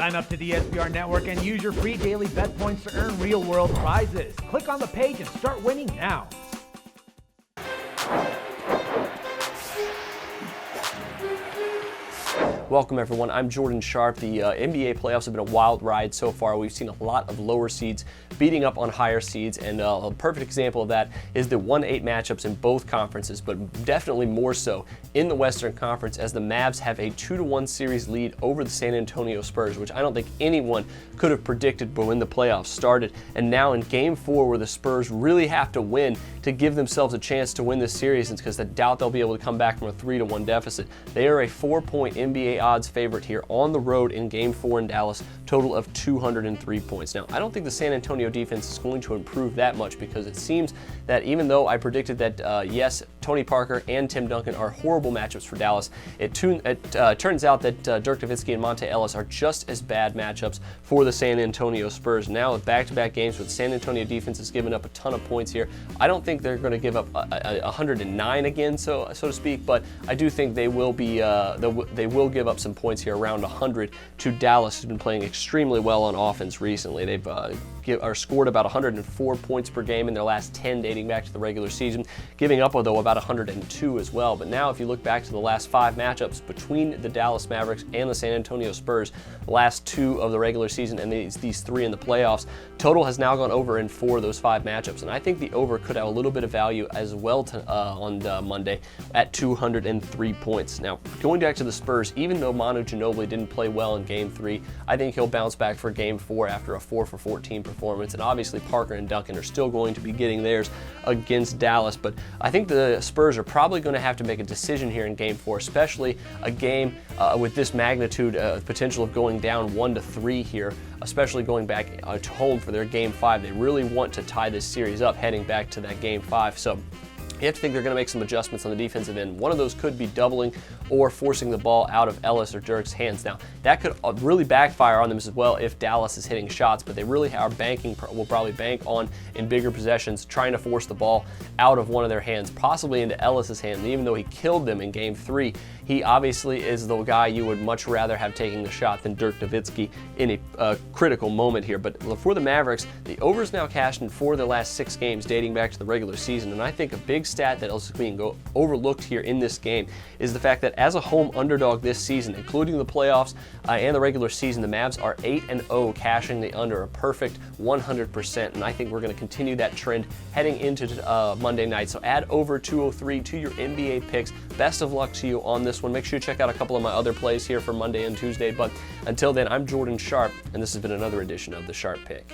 Sign up to the SBR Network and use your free daily bet points to earn real-world prizes. Click on the page and start winning now. Welcome everyone, I'm Jordan Sharp. The NBA playoffs have been a wild ride so far. We've seen a lot of lower seeds beating up on higher seeds, and a perfect example of that is the 1-8 matchups in both conferences, but definitely more so in the Western Conference, as the Mavs have a 2-1 series lead over the San Antonio Spurs, which I don't think anyone could have predicted when the playoffs started. And now in Game 4, where the Spurs really have to win to give themselves a chance to win this series, because I doubt they'll be able to come back from a 3-1 deficit. They are a 4-point NBA odds favorite here on the road in Game 4 in Dallas, total of 203 points. Now, I don't think the San Antonio defense is going to improve that much, because it seems that even though I predicted that, yes, Tony Parker and Tim Duncan are horrible matchups for Dallas, it turns out that Dirk Nowitzki and Monte Ellis are just as bad matchups for the San Antonio Spurs. Now, with back-to-back games where the San Antonio defense has given up a ton of points here, I don't think they're going to give up 109 again, so to speak, but I do think they will be they will give up some points here, around 100 to Dallas, who's been playing extremely well on offense recently. They've scored about 104 points per game in their last 10 dating back to the regular season, giving up, though, about 102 as well. But now if you look back to the last 5 matchups between the Dallas Mavericks and the San Antonio Spurs, the last 2 of the regular season and these 3 in the playoffs, total has now gone over in 4 of those 5 matchups. And I think the over could have a little bit of value as well on Monday at 203 points. Now, going back to the Spurs, even though Manu Ginobili didn't play well in Game 3, I think he'll bounce back for Game 4 after a 4-for-14 performance. And obviously Parker and Duncan are still going to be getting theirs against Dallas. But I think the Spurs are probably going to have to make a decision here in Game 4, especially a game with this magnitude, potential of going down 1-3 here, especially going back to home for their Game 5. They really want to tie this series up heading back to that Game 5. So you have to think they're going to make some adjustments on the defensive end. One of those could be doubling or forcing the ball out of Ellis or Dirk's hands. Now, that could really backfire on them as well if Dallas is hitting shots, but they really are will probably bank on, in bigger possessions, trying to force the ball out of one of their hands, possibly into Ellis's hand. And even though he killed them in Game 3, he obviously is the guy you would much rather have taking the shot than Dirk Nowitzki in a critical moment here. But for the Mavericks, the over's now cashed in 4 of their last 6 games dating back to the regular season. And I think a big stat that is being overlooked here in this game is the fact that as a home underdog this season, including the playoffs and the regular season, the Mavs are 8-0 cashing the under, a perfect 100%. And I think we're going to continue that trend heading into Monday night. So add over 203 to your NBA picks. Best of luck to you on this one. Make sure you check out a couple of my other plays here for Monday and Tuesday. But until then, I'm Jordan Sharp, and this has been another edition of The Sharp Pick.